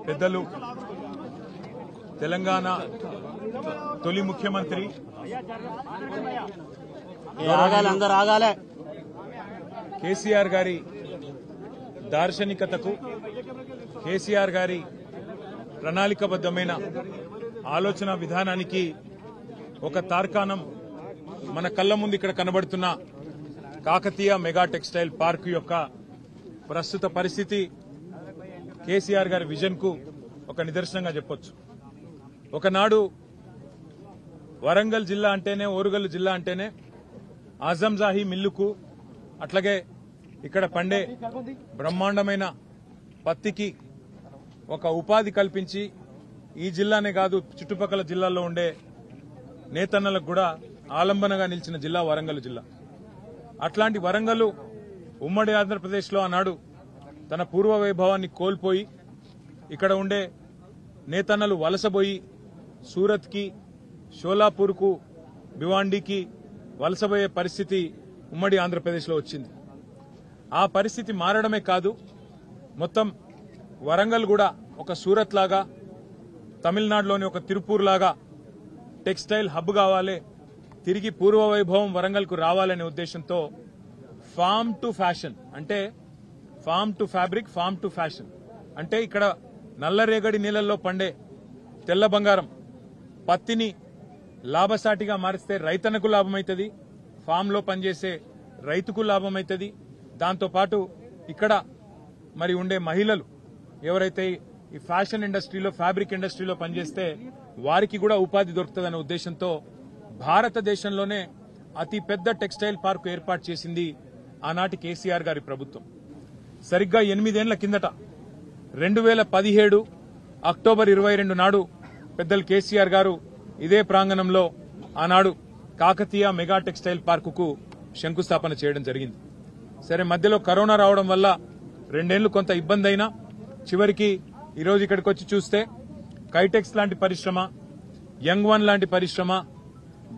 పెద్దలు తెలంగాణ తొలి ముఖ్యమంత్రి కేసీఆర్ గారి దార్శనికతకు, కేసీఆర్ గారి ప్రణాళికబద్దమైన ఆలోచన విధానానికి ఒక తార్కాణం మన కళ్ల ముందు ఇక్కడ కనబడుతున్న కాకతీయ మెగా టెక్స్టైల్ పార్క్ యొక్క ప్రస్తుత పరిస్థితి కేసీఆర్ గారి విజన్ కు ఒక నిదర్శనంగా చెప్పొచ్చు. ఒకనాడు వరంగల్ జిల్లా అంటేనే, ఓరుగల్లు జిల్లా అంటేనే ఆజంజాహీ మిల్లుకు, అట్లాగే ఇక్కడ పండే బ్రహ్మాండమైన పత్తికి ఒక ఉపాధి కల్పించి ఈ జిల్లానే కాదు చుట్టుపక్కల జిల్లాల్లో ఉండే నేతన్నలకు కూడా ఆలంబనగా నిలిచిన జిల్లా వరంగల్ జిల్లా. అట్లాంటి వరంగల్ ఉమ్మడి ఆంధ్రప్రదేశ్లో ఆనాడు తన పూర్వ వైభవాన్ని కోల్పోయి ఇక్కడ ఉండే నేతన్నలు వలసపోయి సూరత్కి, షోలాపూర్కు, భివాండికి వలసపోయే పరిస్థితి ఉమ్మడి ఆంధ్రప్రదేశ్లో వచ్చింది. ఆ పరిస్థితి మారడమే కాదు, మొత్తం వరంగల్ కూడా ఒక సూరత్ లాగా, తమిళనాడులోని ఒక తిరుపూర్ లాగా టెక్స్టైల్ హబ్ కావాలి, తిరిగి పూర్వ వైభవం వరంగల్కు రావాలనే ఉద్దేశంతో ఫార్మ్ టు ఫ్యాషన్, అంటే farm to fabric, farm to fashion అంటే ఇక్కడ నల్లరేగడి నీళ్లలో పండే తెల్ల బంగారం పత్తిని లాభసాటిగా మారిస్తే రైతన్నకు లాభమైతుంది, ఫామ్లో పనిచేసే రైతుకు లాభమైతుంది. దాంతోపాటు ఇక్కడ మరి ఉండే మహిళలు ఎవరైతే ఈ ఫ్యాషన్ ఇండస్ట్రీలో, ఫ్యాబ్రిక్ ఇండస్ట్రీలో పనిచేస్తే వారికి కూడా ఉపాధి దొరుకుతుందనే ఉద్దేశంతో భారతదేశంలోనే అతి పెద్ద టెక్స్టైల్ పార్కు ఏర్పాటు చేసింది ఆనాటి కేసీఆర్ గారి ప్రభుత్వం. సరిగ్గా 8 ఏళ్ల కిందట 2017 అక్టోబర్ 22 నాడు పెద్దలు కేసీఆర్ గారు ఇదే ప్రాంగణంలో ఆనాడు కాకతీయ మెగా టెక్స్టైల్ పార్కుకు శంకుస్థాపన చేయడం జరిగింది. సరే, మధ్యలో కరోనా రావడం వల్ల 2 ఏళ్లు కొంత ఇబ్బంది అయినా చివరికి ఈరోజు ఇక్కడికి వచ్చి చూస్తే కైటెక్స్ లాంటి పరిశ్రమ, యంగ్ వన్ లాంటి పరిశ్రమ,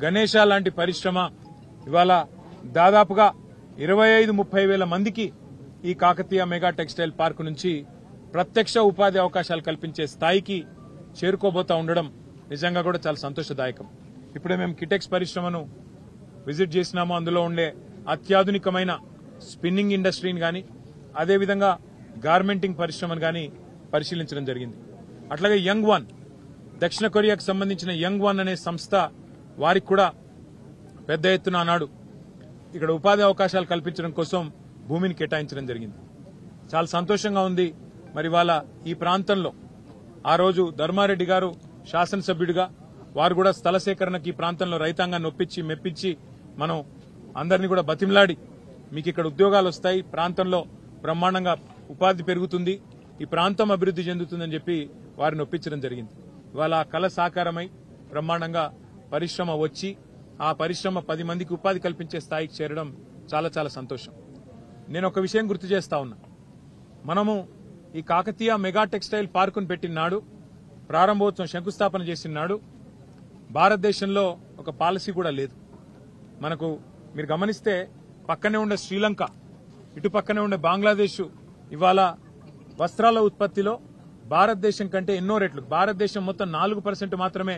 గణేష లాంటి పరిశ్రమ ఇవాళ దాదాపుగా 25-30 వేల మందికి ఈ కాకతీయ మెగా టెక్స్టైల్ పార్కు నుంచి ప్రత్యక్ష ఉపాధి అవకాశాలు కల్పించే స్థాయికి చేరుకోబోతా ఉండడం నిజంగా కూడా చాలా సంతోషదాయకం. ఇప్పుడే మేము కిటెక్స్ పరిశ్రమను విజిట్ చేసినాము. అందులో ఉండే అత్యాధునికమైన స్పిన్నింగ్ ఇండస్ట్రీని గాని, అదేవిధంగా గార్మెంటింగ్ పరిశ్రమను గాని పరిశీలించడం జరిగింది. అట్లాగే యంగ్ వన్, దక్షిణ కొరియాకు సంబంధించిన యంగ్ వన్ అనే సంస్థ, వారికి కూడా పెద్ద ఎత్తున ఆనాడు ఇక్కడ ఉపాధి అవకాశాలు కల్పించడం కోసం భూమిని కేటాయించడం జరిగింది. చాలా సంతోషంగా ఉంది. మరి వాళ్ళ ఈ ప్రాంతంలో ఆ రోజు ధర్మారెడ్డి గారు శాసనసభ్యుడిగా వారు కూడా స్థల సేకరణకి ఈ ప్రాంతంలో రైతాంగాన్ని ఒప్పించి మెప్పించి మనం అందరినీ కూడా బతిమలాడి మీకు ఇక్కడ ఉద్యోగాలు వస్తాయి, ప్రాంతంలో బ్రహ్మాండంగా ఉపాధి పెరుగుతుంది, ఈ ప్రాంతం అభివృద్ధి చెందుతుందని చెప్పి వారిని ఒప్పించడం జరిగింది. ఇవాళ ఆ కళ సాకారమై బ్రహ్మాండంగా పరిశ్రమ వచ్చి ఆ పరిశ్రమ 10 మందికి ఉపాధి కల్పించే స్థాయికి చేరడం చాలా చాలా సంతోషం. నేను ఒక విషయం గుర్తు చేస్తా ఉన్నా. మనము ఈ కాకతీయ మెగా టెక్స్టైల్ పార్కును పెట్టినాడు, ప్రారంభోత్సవం శంకుస్థాపన చేసినాడు, భారతదేశంలో ఒక పాలసీ కూడా లేదు. మనకు మీరు గమనిస్తే పక్కనే ఉండే శ్రీలంక, ఇటు పక్కనే ఉండే బంగ్లాదేశ్ ఇవాళ వస్త్రాల ఉత్పత్తిలో భారతదేశం కంటే ఎన్నో రెట్లు, భారతదేశం మొత్తం 4% మాత్రమే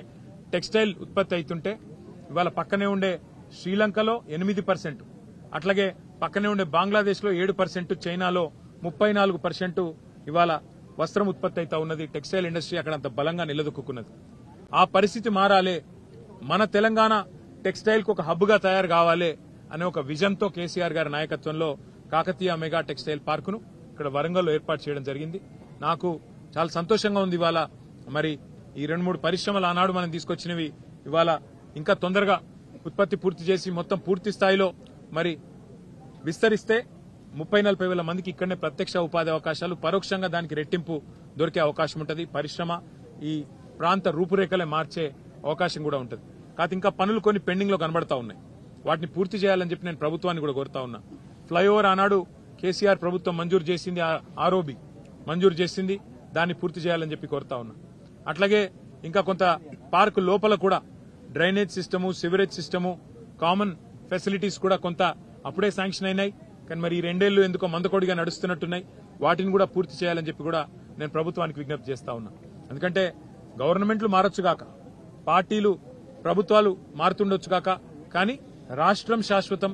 టెక్స్టైల్ ఉత్పత్తి అవుతుంటే ఇవాళ పక్కనే ఉండే శ్రీలంకలో 8%, అట్లాగే పక్కనే ఉండే బంగ్లాదేశ్ లో 7%, చైనాలో 34% ఇవాళ వస్త్రం ఉత్పత్తి అవుతా ఉన్నది. టెక్స్టైల్ ఇండస్ట్రీ అక్కడ అంత బలంగా నిలదొక్కున్నది. ఆ పరిస్థితి మారాలి, మన తెలంగాణ టెక్స్టైల్ కు ఒక హబ్ గా తయారు కావాలి అనే ఒక విజన్ తో కేసీఆర్ గారి నాయకత్వంలో కాకతీయ మెగా టెక్స్టైల్ పార్కును ఇక్కడ వరంగల్లో ఏర్పాటు చేయడం జరిగింది. నాకు చాలా సంతోషంగా ఉంది. ఇవాళ మరి ఈ 2-3 పరిశ్రమలు ఆనాడు మనం తీసుకొచ్చినవి ఇవాళ ఇంకా తొందరగా ఉత్పత్తి పూర్తి చేసి మొత్తం పూర్తి స్థాయిలో మరి విస్తరిస్తే 30-40 వేల మందికి ఇక్కడనే ప్రత్యక్ష ఉపాధి అవకాశాలు, పరోక్షంగా దానికి రెట్టింపు దొరికే అవకాశం ఉంటుంది. పరిశ్రమ ఈ ప్రాంత రూపురేఖలే మార్చే అవకాశం కూడా ఉంటుంది. కాదు ఇంకా పనులు కొన్ని పెండింగ్ లో కనబడతా ఉన్నాయి, వాటిని పూర్తి చేయాలని చెప్పి నేను ప్రభుత్వాన్ని కూడా కోరుతా ఉన్నా. ఫ్లైఓవర్ ఆనాడు కేసీఆర్ ప్రభుత్వం మంజూరు చేసింది, ఆర్ఓబి మంజూరు చేసింది, దాన్ని పూర్తి చేయాలని చెప్పి కోరుతా ఉన్నా. అట్లాగే ఇంకా కొంత పార్క్ లోపల కూడా drainage system, sewerage system, common facilities కూడా కొంత అప్పుడే శాంక్షన్ అయినాయి. కానీ మరి ఈ 2 ఏళ్లు ఎందుకో మందకొడిగా నడుస్తున్నట్టున్నాయి, వాటిని కూడా పూర్తి చేయాలని చెప్పి కూడా నేను ప్రభుత్వానికి విజ్ఞప్తి చేస్తా ఉన్నా. ఎందుకంటే గవర్నమెంట్లు మారొచ్చుగాక, పార్టీలు ప్రభుత్వాలు మారుతుండొచ్చుగాక, కానీ రాష్ట్రం శాశ్వతం,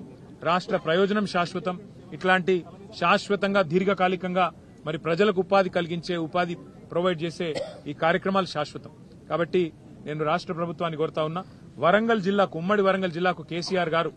రాష్ట్ర ప్రయోజనం శాశ్వతం. ఇట్లాంటి శాశ్వతంగా దీర్ఘకాలికంగా మరి ప్రజలకు ఉపాధి కలిగించే, ఉపాధి ప్రొవైడ్ చేసే ఈ కార్యక్రమాలు శాశ్వతం. కాబట్టి నేను రాష్ట్ర ప్రభుత్వాన్ని కోరుతా ఉన్నా, వరంగల్ జిల్లాకు, ఉమ్మడి వరంగల్ జిల్లాకు కేసీఆర్ గారు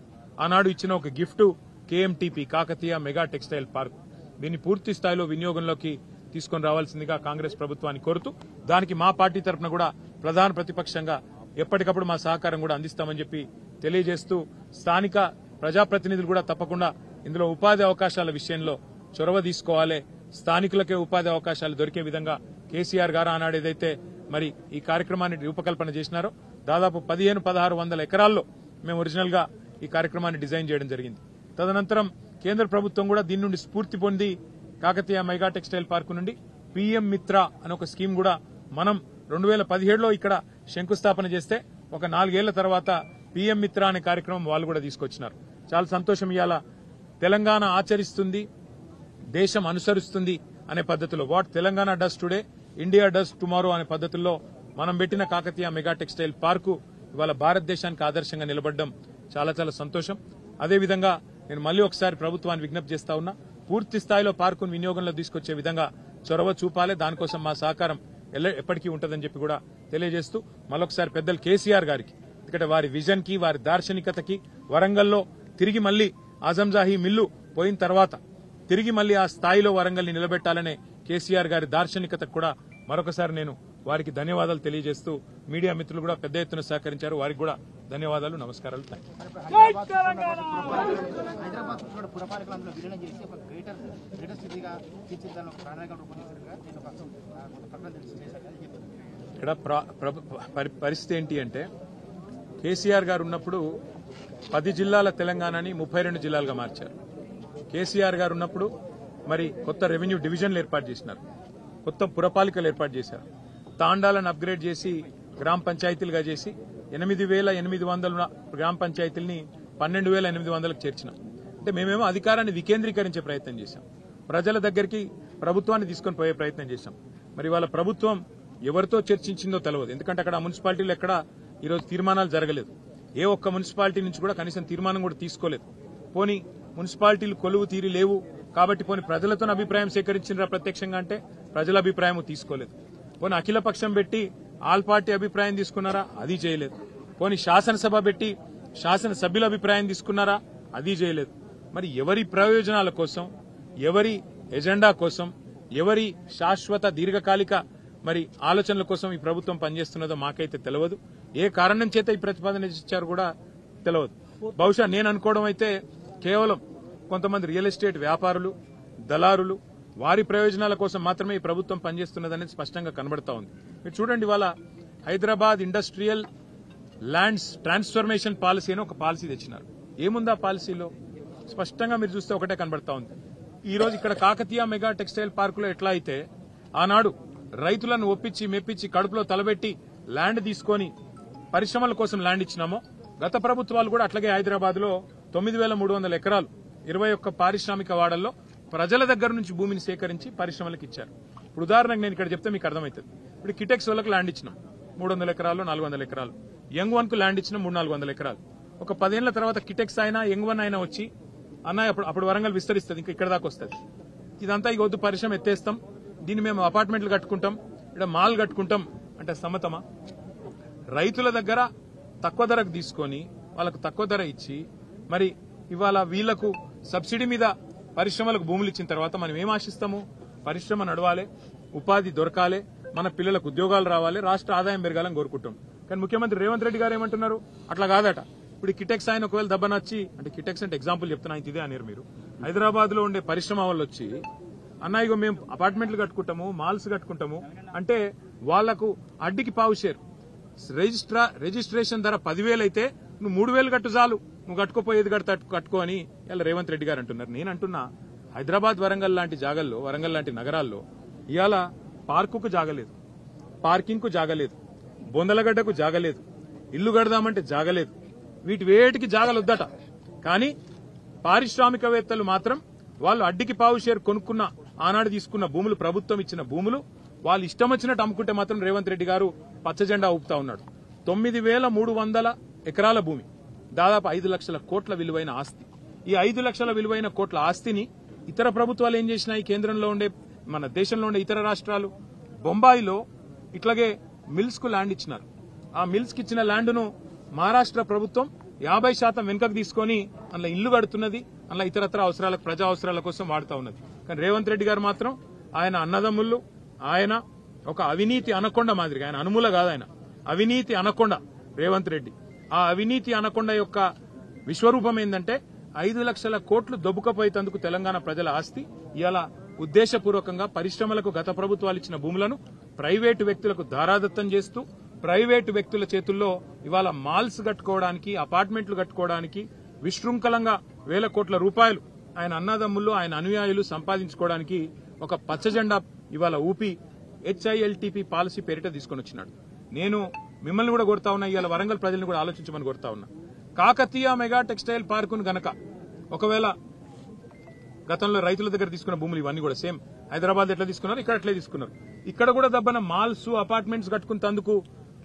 ఆనాడు ఇచ్చిన ఒక gift KMTP, Kakatiya mega textile park. దీన్ని పూర్తి స్థాయిలో వినియోగంలోకి తీసుకొని రావాల్సిందిగా కాంగ్రెస్ ప్రభుత్వాన్ని కోరుతూ, దానికి మా పార్టీ తరఫున కూడా ప్రధాన ప్రతిపక్షంగా ఎప్పటికప్పుడు మా సహకారం కూడా అందిస్తామని చెప్పి తెలియజేస్తూ, స్థానిక ప్రజాప్రతినిధులు కూడా తప్పకుండా ఇందులో ఉపాధి అవకాశాల విషయంలో చొరవ తీసుకోవాలి. స్థానికులకే ఉపాధి అవకాశాలు దొరికే విధంగా కేసీఆర్ గారు ఆనాడు ఏదైతే మరి ఈ కార్యక్రమాన్ని రూపకల్పన చేసినారో, దాదాపు 1500-1600 ఎకరాల్లో మేము ఒరిజినల్ గా ఈ కార్యక్రమాన్ని డిజైన్ చేయడం జరిగింది. తదనంతరం కేంద్ర ప్రభుత్వం కూడా దీని నుండి స్ఫూర్తి పొంది కాకతీయ మెగా టెక్స్టైల్ పార్క్ నుండి పీఎం మిత్ర అనే ఒక స్కీమ్ కూడా మనం 2017లో ఇక్కడ శంకుస్థాపన చేస్తే, ఒక 4 ఏళ్ల తర్వాత పీఎం మిత్ర అనే కార్యక్రమం వాళ్ళు కూడా తీసుకొచ్చినారు. చాలా సంతోషం. ఇవాళ తెలంగాణ ఆచరిస్తుంది, దేశం అనుసరిస్తుంది అనే పద్ధతిలో, what Telangana does today India does tomorrow అనే పద్ధతుల్లో మనం పెట్టిన కాకతీయ మెగా టెక్స్టైల్ పార్కు ఇవాళ భారతదేశానికి ఆదర్శంగా నిలబడడం చాలా చాలా సంతోషం. అదేవిధంగా నేను మళ్ళీ ఒకసారి ప్రభుత్వాన్ని విజ్ఞప్తి చేస్తా ఉన్నా, పూర్తి స్థాయిలో పార్కును వినియోగంలో తీసుకొచ్చే విధంగా చొరవ చూపాలి. దానికోసం మా సహకారం ఎప్పటికీ ఉంటుందని చెప్పి కూడా తెలియజేస్తూ, మరొకసారి పెద్దలు కేసీఆర్ గారికి, ఎందుకంటే వారి విజన్ కి, వారి దార్శనికతకి, వరంగల్లో తిరిగి మళ్లీ ఆజంజాహీ మిల్లు పోయిన తర్వాత తిరిగి మళ్లీ ఆ స్థాయిలో వరంగల్ ని నిలబెట్టాలనే కేసీఆర్ గారి దార్శనికతకు కూడా మరొకసారి నేను వారికి ధన్యవాదాలు తెలియజేస్తూ, మీడియా మిత్రులు కూడా పెద్ద ఎత్తున సహకరించారు, వారికి కూడా ధన్యవాదాలు, నమస్కారాలు. ఇక్కడ పరిస్థితి ఏంటి అంటే, కేసీఆర్ గారు ఉన్నప్పుడు 10 జిల్లాల తెలంగాణని 32 జిల్లాలుగా మార్చారు. కేసీఆర్ గారు ఉన్నప్పుడు మరి కొత్త రెవెన్యూ డివిజన్లు ఏర్పాటు చేసినారు, కొత్త పురపాలికలు ఏర్పాటు చేశారు, తాండాలను అప్గ్రేడ్ చేసి గ్రామ పంచాయతీలుగా చేసి 8,800 గ్రామ పంచాయతీల్ని 12,800కు చేర్చినాం. అంటే మేమేమో అధికారాన్ని వికేంద్రీకరించే ప్రయత్నం చేశాం, ప్రజల దగ్గరికి ప్రభుత్వాన్ని తీసుకొని పోయే ప్రయత్నం చేశాం. మరి వాళ్ళ ప్రభుత్వం ఎవరితో చర్చించిందో తెలియదు, ఎందుకంటే అక్కడ మున్సిపాలిటీలు ఎక్కడ ఈరోజు తీర్మానాలు జరగలేదు. ఏ ఒక్క మున్సిపాలిటీ నుంచి కూడా కనీసం తీర్మానం కూడా తీసుకోలేదు. పోనీ మున్సిపాలిటీలు కొలువు తీరి లేవు కాబట్టి పోనీ ప్రజలతో అభిప్రాయం సేకరించినరా ప్రత్యక్షంగా అంటే ప్రజల అభిప్రాయం తీసుకోలేదు. పోనీ అఖిల పక్షం పెట్టి ఆల్ పార్టీ అభిప్రాయం తీసుకున్నారా? అది చేయలేదు. పోనీ శాసనసభ పెట్టి శాసనసభ్యుల అభిప్రాయం తీసుకున్నారా? అది చేయలేదు. మరి ఎవరి ప్రయోజనాల కోసం, ఎవరి ఎజెండా కోసం, ఎవరి శాశ్వత దీర్ఘకాలిక మరి ఆలోచనల కోసం ఈ ప్రభుత్వం పనిచేస్తున్నదో మాకైతే తెలియదు. ఏ కారణం చేత ఈ ప్రతిపాదన ఇచ్చారు కూడా తెలియదు. బహుశా నేను అనుకోవడం అయితే కేవలం కొంతమంది రియల్ ఎస్టేట్ వ్యాపారులు, దళారులు, వారి ప్రయోజనాల కోసం మాత్రమే ఈ ప్రభుత్వం పనిచేస్తున్నదనేది స్పష్టంగా కనబడతా ఉంది. మీరు చూడండి, ఇవాళ Hyderabad industrial lands transformation policy అని ఒక పాలసీ తెచ్చినారు. ఏముంది ఆ పాలసీలో? స్పష్టంగా మీరు చూస్తే ఒకటే కనబడతా ఉంది. ఈ రోజు ఇక్కడ కాకతీయ మెగా టెక్స్టైల్ పార్కులో ఎట్లా అయితే ఆనాడు రైతులను ఒప్పించి మెప్పించి కడుపులో తలబెట్టి ల్యాండ్ తీసుకొని పరిశ్రమల కోసం ల్యాండ్ ఇచ్చినామో, గత ప్రభుత్వాలు కూడా అట్లాగే హైదరాబాద్ లో 9,300 ఎకరాలు 21 పారిశ్రామిక వాడల్లో ప్రజల దగ్గర నుంచి భూమిని సేకరించి పరిశ్రమలకు ఇచ్చారు. ఇప్పుడు ఉదాహరణకు నేను ఇక్కడ చెప్తే మీకు అర్థమవుతుంది. ఇప్పుడు కిటెక్స్ వాళ్ళకి ల్యాండ్ ఇచ్చినాం 300 ఎకరాలు, 400 ఎకరాలు. యంగ్ వన్ కు ల్యాండ్ ఇచ్చినాం 300-400 ఎకరాలు. ఒక 10 ఏళ్ల తర్వాత కిటెక్స్ అయినా యంగ్ వన్ అయినా వచ్చి అన్న అప్పుడు వరంగల్ విస్తరిస్తుంది, ఇంకా ఇక్కడ దాకా వస్తుంది. ఇదంతా ఈ వద్దు పరిశ్రమ ఎత్తేస్తాం, దీన్ని మేము అపార్ట్మెంట్లు కట్టుకుంటాం, ఇక్కడ మాల్ కట్టుకుంటాం అంటే సమ్మతమా? రైతుల దగ్గర తక్కువ ధరకు తీసుకొని వాళ్ళకు తక్కువ ధర ఇచ్చి మరి ఇవాళ వీళ్లకు సబ్సిడీ మీద పరిశ్రమలకు భూములు ఇచ్చిన తర్వాత మనం ఏం ఆశిస్తాము? పరిశ్రమ నడవాలి, ఉపాధి దొరకాలి, మన పిల్లలకు ఉద్యోగాలు రావాలి, రాష్ట్ర ఆదాయం పెరగాలని కోరుకుంటాం. కానీ ముఖ్యమంత్రి రేవంత్ రెడ్డి గారు ఏమంటున్నారు? అట్లా కాదట. ఇప్పుడు కిటెక్స్ ఆయన ఒకవేళ దెబ్బనొచ్చి, అంటే కిటెక్స్ అంటే ఎగ్జాంపుల్ చెప్తున్నా, ఇదే అనేరు మీరు, హైదరాబాద్ లో ఉండే పరిశ్రమ వాళ్ళు వచ్చి అన్నా ఇగో మేము అపార్ట్మెంట్లు కట్టుకుంటాము, మాల్స్ కట్టుకుంటాము అంటే వాళ్లకు అడ్డికి పావు షేర్. రిజిస్ట్రేషన్ ధర 10,000 అయితే నువ్వు 3,000 కట్టు చాలు, నువ్వు కట్టుకోపోయేది కట్టుకో అని ఇలా రేవంత్ రెడ్డి గారు అంటున్నారు. నేను అంటున్నా, హైదరాబాద్ వరంగల్ లాంటి జాగల్లో, వరంగల్ లాంటి నగరాల్లో ఇవాళ పార్కుకు జాగలేదు, పార్కింగ్ కు జాగలేదు, బొందలగడ్డకు జాగలేదు, ఇల్లు కడదామంటే జాగలేదు, వీటి వేటికి జాగలొద్దట. కానీ పారిశ్రామికవేత్తలు మాత్రం వాళ్ళు అడ్డికి పావు షేర్ కొనుక్కున్న ఆనాడు తీసుకున్న భూములు, ప్రభుత్వం ఇచ్చిన భూములు వాళ్ళు ఇష్టం వచ్చినట్టు అమ్ముకుంటే మాత్రం రేవంత్ రెడ్డి గారు పచ్చజెండా ఊపుతా ఉన్నాడు. 9,300 ఎకరాల భూమి, దాదాపు 5 లక్షల కోట్ల విలువైన ఆస్తి. ఈ 5 లక్షల విలువైన కోట్ల ఆస్తిని ఇతర ప్రభుత్వాలు ఏం చేసినాయి? కేంద్రంలో ఉండే, మన దేశంలో ఉండే ఇతర రాష్ట్రాలు, బొంబాయిలో ఇట్లాగే మిల్స్ కు ల్యాండ్ ఇచ్చినారు. ఆ మిల్స్ కి ఇచ్చిన ల్యాండ్ను మహారాష్ట్ర ప్రభుత్వం 50% వెనుకకు తీసుకొని అందులో ఇల్లు కడుతున్నది, అందులో ఇతరత్ర అవసరాలకు, ప్రజా అవసరాల కోసం వాడుతా ఉన్నది. కానీ రేవంత్ రెడ్డి గారు మాత్రం ఆయన అన్నదమ్ముళ్ళు, ఆయన ఒక అవినీతి అనకొండ మాదిరిగా, ఆయన అనుమూల కాదు, ఆయన అవినీతి అనకొండ రేవంత్ రెడ్డి. ఆ అవినీతి అనకొండ యొక్క విశ్వరూపం ఏంటంటే 5 లక్షల కోట్లు దొబ్బుకపోయేందుకు తెలంగాణ ప్రజల ఆస్తి ఇవాళ ఉద్దేశపూర్వకంగా పరిశ్రమలకు గత ప్రభుత్వాలు ఇచ్చిన భూములను ప్రైవేటు వ్యక్తులకు ధారాదత్తం చేస్తూ, ప్రైవేటు వ్యక్తుల చేతుల్లో ఇవాళ మాల్స్ కట్టుకోవడానికి, అపార్ట్మెంట్లు కట్టుకోవడానికి, విశృంఖలంగా వేల కోట్ల రూపాయలు ఆయన అన్నదమ్ములు, ఆయన అనుయాయులు సంపాదించుకోవడానికి ఒక పచ్చజెండా ఇవాళ ఊపి HILTP పాలసీ పేరిట తీసుకొని వచ్చినాడు. నేను మిమ్మల్ని కూడా కోరుతా ఉన్నా, ఇవాళ వరంగల్ ప్రజలను కూడా ఆలోచించమని కోరుతా ఉన్నా. కాకతీయ మెగా టెక్స్టైల్ పార్కును గనక ఒకవేళ గతంలో రైతుల దగ్గర తీసుకున్న భూములు ఇవన్నీ కూడా సేమ్ హైదరాబాద్ ఎట్లా తీసుకున్నారు, ఇక్కడ అట్లే తీసుకున్నారు. ఇక్కడ కూడా దబ్బన మాల్స్, అపార్ట్మెంట్స్ కట్టుకున్నందుకు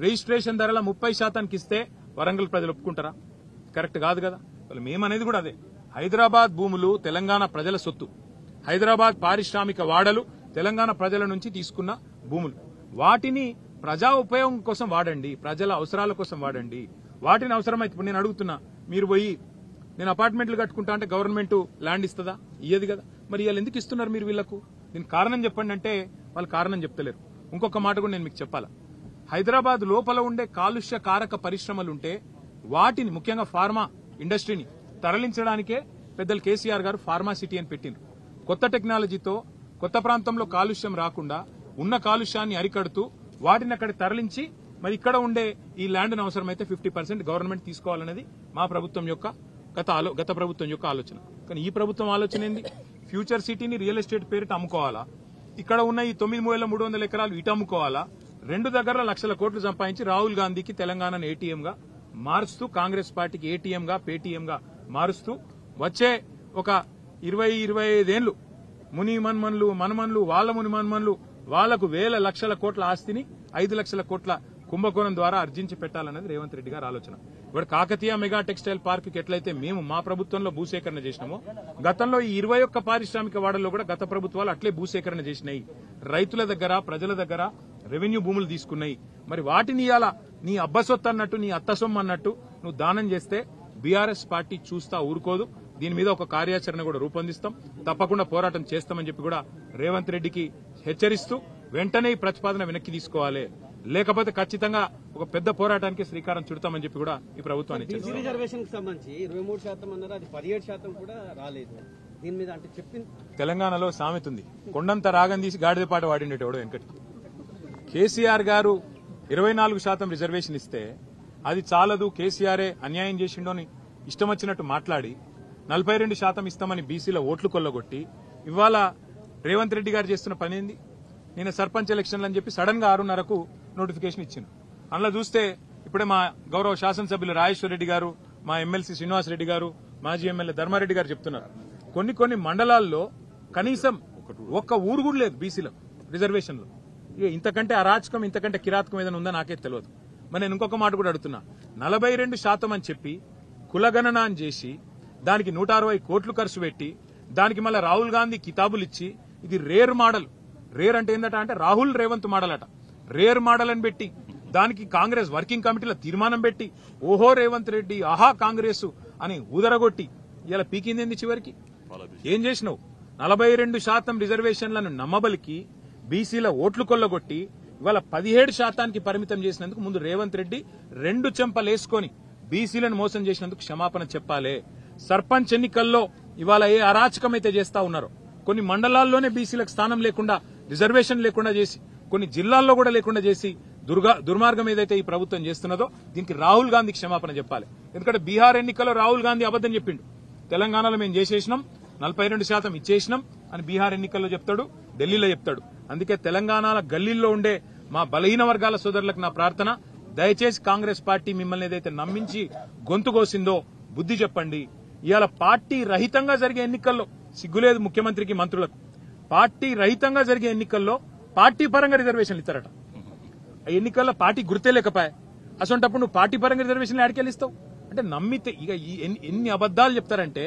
రిజిస్ట్రేషన్ ధరల 30% ఇస్తే వరంగల్ ప్రజలు ఒప్పుకుంటారా? కరెక్ట్ కాదు కదా. మేమనేది కూడా అదే. హైదరాబాద్ భూములు తెలంగాణ ప్రజల సొత్తు. హైదరాబాద్ పారిశ్రామిక వాడలు తెలంగాణ ప్రజల నుంచి తీసుకున్న భూములు. వాటిని ప్రజా ఉపయోగం కోసం వాడండి, ప్రజల అవసరాల కోసం వాడండి. వాటిని అవసరమైతే ఇప్పుడు నేను అడుగుతున్నా, మీరు పోయి నేను అపార్ట్మెంట్లు కట్టుకుంటా అంటే గవర్నమెంట్ ల్యాండ్ ఇస్తుందా? ఇయ్యదు కదా. మరి వీళ్ళు ఎందుకు ఇస్తున్నారు మీరు వీళ్లకు? దీని కారణం చెప్పండి అంటే వాళ్ళు కారణం చెప్తలేరు. ఇంకొక మాట కూడా నేను మీకు చెప్పాలా. హైదరాబాద్ లోపల ఉండే కాలుష్య కారక పరిశ్రమలుంటే వాటిని, ముఖ్యంగా ఫార్మా ఇండస్ట్రీని తరలించడానికే పెద్దలు కేసీఆర్ గారు ఫార్మా సిటీ అని పెట్టిండ్రు. కొత్త టెక్నాలజీతో కొత్త ప్రాంతంలో కాలుష్యం రాకుండా ఉన్న కాలుష్యాన్ని అరికడుతూ వాటిని అక్కడ తరలించి మరి ఇక్కడ ఉండే ఈ ల్యాండ్ను అవసరమైతే 50% గవర్నమెంట్ తీసుకోవాలనేది మా ప్రభుత్వం యొక్క గత ప్రభుత్వం యొక్క ఆలోచన. కానీ ఈ ప్రభుత్వం ఆలోచన ఏంది? ఫ్యూచర్ సిటీని రియల్ ఎస్టేట్ పేరిట అమ్ముకోవాలా, ఇక్కడ ఉన్న ఈ 9,300 ఎకరాలు ఇటు అమ్ముకోవాలా, 2 దగ్గర లక్షల కోట్లు సంపాదించి రాహుల్ గాంధీకి తెలంగాణను ఏటీఎంగా మారుస్తూ, కాంగ్రెస్ పార్టీకి ఏటీఎంగా, పేటీఎంగా మారుస్తూ వచ్చే ఒక 20-25 ఏళ్లు ముని మన్మన్లు, మనమన్లు, వాళ్ళ ముని మన్మన్లు, వాళ్లకు వేల లక్షల కోట్ల ఆస్తిని 5 లక్షల కోట్ల కుంభకోణం ద్వారా అర్జించి పెట్టాలన్నది రేవంత్ రెడ్డి గారి ఆలోచన. ఇప్పుడు కాకతీయ మెగా టెక్స్టైల్ పార్క్ ఎట్లయితే మేము మా ప్రభుత్వంలో భూసేకరణ చేసినామో, గతంలో ఈ 21 పారిశ్రామిక వాడల్లో కూడా గత ప్రభుత్వాలు అట్లే భూసేకరణ చేసినాయి. రైతుల దగ్గర, ప్రజల దగ్గర రెవెన్యూ భూములు తీసుకున్నాయి. మరి వాటిని ఇవాళ నీ అబ్బసొత్తు అన్నట్టు, నీ అత్తసొమ్ము అన్నట్టు నువ్వు దానం చేస్తే బీఆర్ఎస్ పార్టీ చూస్తా ఊరుకోదు. దీని మీద ఒక కార్యాచరణ కూడా రూపొందిస్తాం, తప్పకుండా పోరాటం చేస్తామని చెప్పి కూడా రేవంత్ రెడ్డికి హెచ్చరిస్తూ వెంటనే ఈ ప్రతిపాదన వెనక్కి తీసుకోవాలి, లేకపోతే ఖచ్చితంగా ఒక పెద్ద పోరాటానికి శ్రీకారం చుడతామని చెప్పి కూడా ఈ ప్రభుత్వానికి. రిజర్వేషన్ కి సంబంధించి 23% అన్నారు, అది 17% కూడా రాలేదు. దీని మీద అంటే చెప్పింది తెలంగాణలో సామెత ఉంది, కొండంత రాగం తీసి గాడిద పాట వాడిండేటోడు వెంకటి. కేసీఆర్ గారు 24% రిజర్వేషన్ ఇస్తే అది చాలదు, కేసీఆరే అన్యాయం చేసిండోని ఇష్టం వచ్చినట్టు మాట్లాడి 42% ఇస్తామని బీసీల ఓట్లు కొల్లగొట్టి ఇవాళ రేవంత్ రెడ్డి గారు చేస్తున్న పని ఏంది? నేను సర్పంచ్ ఎలక్షన్లు అని చెప్పి సడన్ గా 6:30కు నోటిఫికేషన్ ఇచ్చింది. అందులో చూస్తే ఇప్పుడే మా గౌరవ శాసనసభ్యులు రాజేశ్వర రెడ్డి గారు, మా ఎమ్మెల్సీ శ్రీనివాసరెడ్డి గారు, మాజీ ఎమ్మెల్యే ధర్మారెడ్డి గారు చెప్తున్నారు, కొన్ని మండలాల్లో కనీసం ఒక్క ఊరు కూడా లేదు బీసీలో రిజర్వేషన్లో. ఇంతకంటే అరాచకం, ఇంతకంటే కిరాతకం ఏదైనా ఉందో నాకే తెలియదు. మరి నేను ఇంకొక మాట కూడా అడుగుతున్నా, 42% అని చెప్పి కులగణన అని చేసి దానికి 160 కోట్లు ఖర్చు పెట్టి దానికి మళ్ళీ రాహుల్ గాంధీ కితాబులు ఇచ్చి ఇది రేర్ మోడల్, రేర్ అంటే ఏందట అంటే రాహుల్ రేవంత్ మోడల్ అట, రేర్ మోడల్ అని పెట్టి దానికి కాంగ్రెస్ వర్కింగ్ కమిటీలో తీర్మానం పెట్టి ఓహో రేవంత్ రెడ్డి, ఆహా కాంగ్రెస్ అని ఊదరగొట్టి ఇలా పీకింది చివరికి. ఏం చేసినావు? 42% రిజర్వేషన్లను నమ్మబలికి బీసీల ఓట్లు కొల్లగొట్టి ఇవాళ 17%కి పరిమితం చేసినందుకు ముందు రేవంత్ రెడ్డి 2 చెంపలేసుకొని బీసీలను మోసం చేసినందుకు క్షమాపణ చెప్పాలి. సర్పంచ్ ఎన్నికల్లో ఇవాళ ఏ అరాచకమైతే చేస్తా ఉన్నారో, కొన్ని మండలాల్లోనే బీసీలకు స్థానం లేకుండా, రిజర్వేషన్ లేకుండా చేసి, కొన్ని జిల్లాల్లో కూడా లేకుండా చేసి దుర్మార్గం ఏదైతే ఈ ప్రభుత్వం చేస్తున్నదో దీనికి రాహుల్ గాంధీ క్షమాపణ చెప్పాలి. ఎందుకంటే బీహార్ ఎన్నికల్లో రాహుల్ గాంధీ అబద్దం చెప్పిండు, తెలంగాణలో మేము చేసేసినాం 42% ఇచ్చేసినాం అని బీహార్ ఎన్నికల్లో చెప్తాడు, ఢిల్లీలో చెప్తాడు. అందుకే తెలంగాణ గల్లీల్లో ఉండే మా బలహీన వర్గాల సోదరులకు నా ప్రార్థన, దయచేసి కాంగ్రెస్ పార్టీ మిమ్మల్ని ఏదైతే నమ్మించి గొంతు కోసిందో బుద్ధి చెప్పండి. ఇవాళ పార్టీ రహితంగా జరిగే ఎన్నికల్లో సిగ్గులేదు ముఖ్యమంత్రికి, మంత్రులకు. పార్టీ రహితంగా జరిగే ఎన్నికల్లో పార్టీ పరంగా రిజర్వేషన్లు ఇస్తారట. ఆ ఎన్నికల్లో పార్టీ గుర్తే లేకపోయా, అసొంటప్పుడు నువ్వు పార్టీ పరంగా రిజర్వేషన్లు ఆడికెళ్ళిస్తావు అంటే నమ్మితే ఇక ఎన్ని అబద్దాలు చెప్తారంటే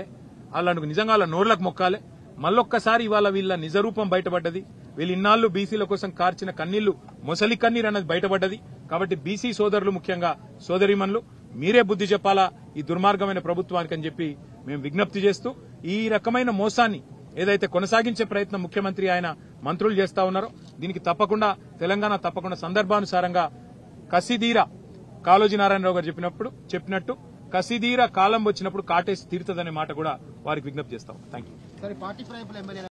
వాళ్ళకు నిజంగా వాళ్ళ నోర్లకు మొక్కాలే. మళ్ళొక్కసారి ఇవాళ వీళ్ళ నిజరూపం బయటపడ్డది. వీళ్ళు ఇన్నాళ్లు బీసీల కోసం కార్చిన కన్నీళ్లు మొసలి కన్నీరు అన్నది బయటపడ్డది. కాబట్టి బీసీ సోదరులు, ముఖ్యంగా సోదరిమణులు, మీరే బుద్ధి చెప్పాలా ఈ దుర్మార్గమైన ప్రభుత్వానికి అని చెప్పి మేము విజ్ఞప్తి చేస్తూ, ఈ రకమైన మోసాన్ని ఏదైతే కొనసాగించే ప్రయత్నం ముఖ్యమంత్రి ఆయన మంత్రులు చేస్తా ఉన్నారో దీనికి తప్పకుండా తెలంగాణ సందర్భానుసారంగా కసిదీరా కాళోజీ నారాయణరావు గారు చెప్పినట్టు కసిదీరా కాలం వచ్చినప్పుడు కాటేసి తీరుతుందనే మాట కూడా వారికి విజ్ఞప్తి చేస్తాం. Thank you.